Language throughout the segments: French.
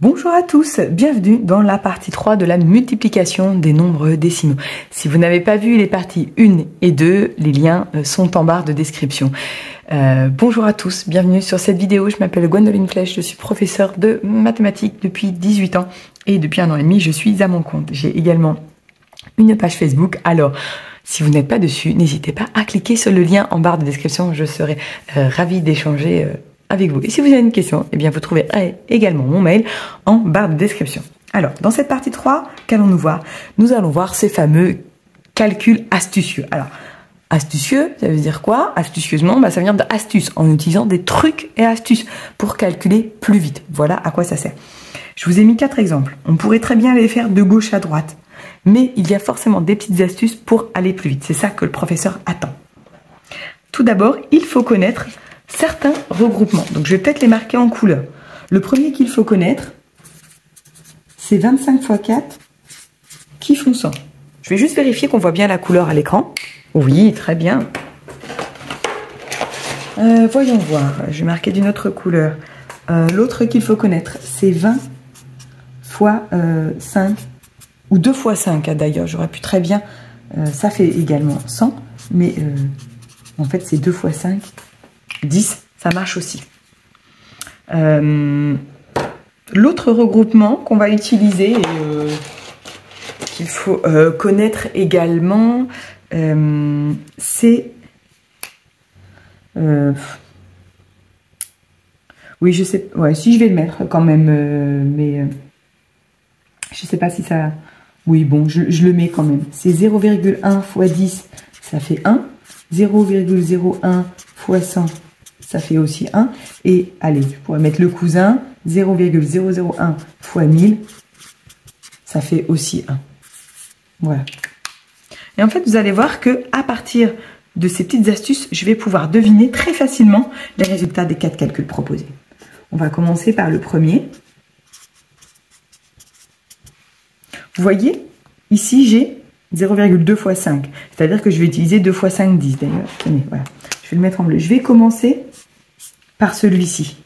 Bonjour à tous, bienvenue dans la partie 3 de la multiplication des nombres décimaux. Si vous n'avez pas vu les parties 1 et 2, les liens sont en barre de description. Bonjour à tous, bienvenue sur cette vidéo. Je m'appelle Gwendoline Flèche, je suis professeure de mathématiques depuis 18 ans et depuis 1 an et demi, je suis à mon compte. J'ai également une page Facebook, alors si vous n'êtes pas dessus, n'hésitez pas à cliquer sur le lien en barre de description, je serai ravie d'échanger avec vous. Et si vous avez une question, eh bien vous trouverez également mon mail en barre de description. Alors, dans cette partie 3, qu'allons-nous voir? Nous allons voir ces fameux calculs astucieux. Alors, astucieux, ça veut dire quoi? Astucieusement, ça vient de astuce, en utilisant des trucs et astuces pour calculer plus vite. Voilà à quoi ça sert. Je vous ai mis 4 exemples. On pourrait très bien les faire de gauche à droite, mais il y a forcément des petites astuces pour aller plus vite. C'est ça que le professeur attend. Tout d'abord, il faut connaître certains regroupements. Donc, je vais peut-être les marquer en couleur. Le premier qu'il faut connaître, c'est 25 x 4 qui font 100. Je vais juste vérifier qu'on voit bien la couleur à l'écran. Oui, très bien. Voyons voir. Je vais marquer d'une autre couleur. L'autre qu'il faut connaître, c'est 20 x 5 ou 2 x 5. D'ailleurs, j'aurais pu très bien. Ça fait également 100, mais en fait, c'est 2 x 5. 10, ça marche aussi. L'autre regroupement qu'on va utiliser et qu'il faut connaître également, c'est... oui, je sais... Ouais, si je vais le mettre quand même, mais je sais pas si ça... Oui, bon, je le mets quand même. C'est 0,1 x 10, ça fait 1. 0,01 x 100, ça fait aussi 1. Et allez, je pourrais mettre le cousin, 0,001 x 1000, ça fait aussi 1. Voilà. Et en fait, vous allez voir que à partir de ces petites astuces, je vais pouvoir deviner très facilement les résultats des 4 calculs proposés. On va commencer par le premier. Vous voyez, ici, j'ai 0,2 x 5. C'est-à-dire que je vais utiliser 2 x 5, 10 d'ailleurs. Tenez, voilà. Je vais le mettre en bleu. Je vais commencer par celui-ci.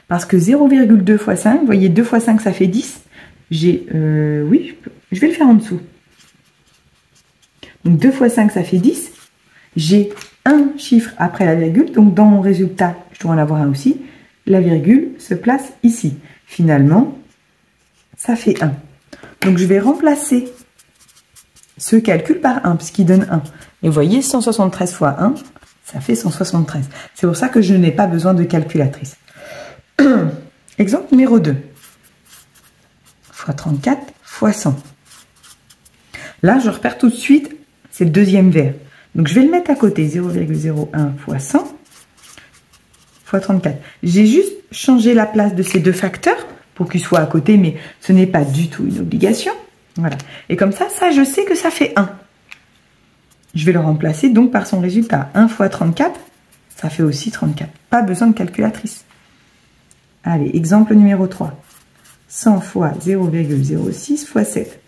Parce que 0,2 x 5, vous voyez, 2 x 5, ça fait 10. J'ai... oui, je vais le faire en dessous. Donc 2 x 5, ça fait 10. J'ai un chiffre après la virgule. Donc dans mon résultat, je dois en avoir un aussi. La virgule se place ici. Finalement, ça fait 1. Donc je vais remplacer ce calcul par 1, puisqu'il donne 1. Et vous voyez, 173 x 1, ça fait 173. C'est pour ça que je n'ai pas besoin de calculatrice. Exemple numéro 2. x 34 x 100. Là, je repère tout de suite, c'est le deuxième vert. Donc, je vais le mettre à côté, 0,01 x 100 x 34. J'ai juste changé la place de ces deux facteurs pour qu'ils soient à côté, mais ce n'est pas du tout une obligation. Voilà. Et comme ça, je sais que ça fait 1. Je vais le remplacer donc par son résultat. 1 x 34, ça fait aussi 34. Pas besoin de calculatrice. Allez, exemple numéro 3. 100 x 0,06 x 7.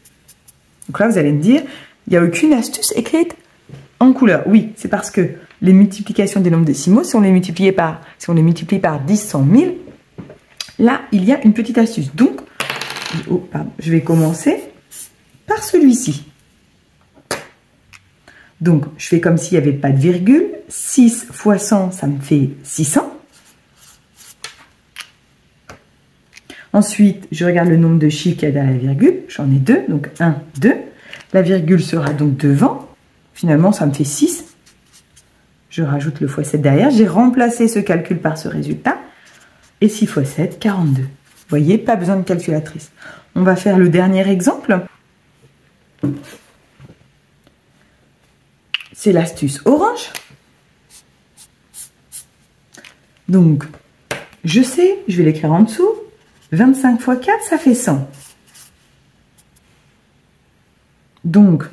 Donc là, vous allez me dire, il n'y a aucune astuce écrite en couleur. Oui, c'est parce que les multiplications des nombres décimaux, si on les multiplie par 10, 100, 1000, là, il y a une petite astuce. Donc, je vais commencer par celui-ci. Donc, je fais comme s'il n'y avait pas de virgule. 6 x 100, ça me fait 600. Ensuite, je regarde le nombre de chiffres qu'il y a derrière la virgule. J'en ai 2, donc 1, 2. La virgule sera donc devant. Finalement, ça me fait 6. Je rajoute le x7 derrière. J'ai remplacé ce calcul par ce résultat. Et 6 x 7, 42. Vous voyez, pas besoin de calculatrice. On va faire le dernier exemple. C'est l'astuce orange. Donc, je sais, je vais l'écrire en dessous. 25 x 4, ça fait 100. Donc,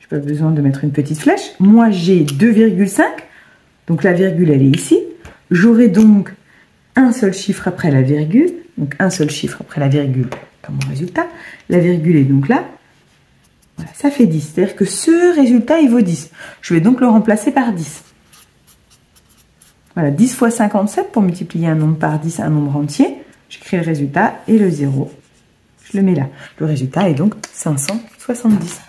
je n'ai pas besoin de mettre une petite flèche. Moi, j'ai 2,5. Donc, la virgule, elle est ici. J'aurai donc un seul chiffre après la virgule. Donc, un seul chiffre après la virgule comme mon résultat. La virgule est donc là. Voilà, ça fait 10. C'est-à-dire que ce résultat, il vaut 10. Je vais donc le remplacer par 10. Voilà, 10 x 57 pour multiplier un nombre par 10, un nombre entier. j'écris le résultat et le 0, je le mets là. Le résultat est donc 570.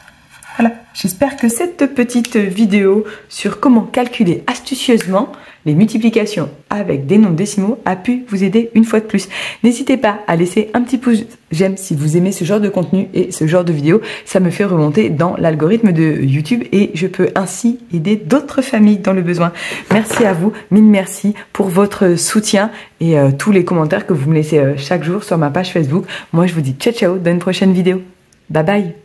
Voilà, j'espère que cette petite vidéo sur comment calculer astucieusement les multiplications avec des nombres décimaux a pu vous aider une fois de plus. N'hésitez pas à laisser un petit pouce j'aime si vous aimez ce genre de contenu et ce genre de vidéo. Ça me fait remonter dans l'algorithme de YouTube et je peux ainsi aider d'autres familles dans le besoin. Merci à vous, mille merci pour votre soutien et tous les commentaires que vous me laissez chaque jour sur ma page Facebook. Moi, je vous dis ciao ciao, dans une prochaine vidéo. Bye bye.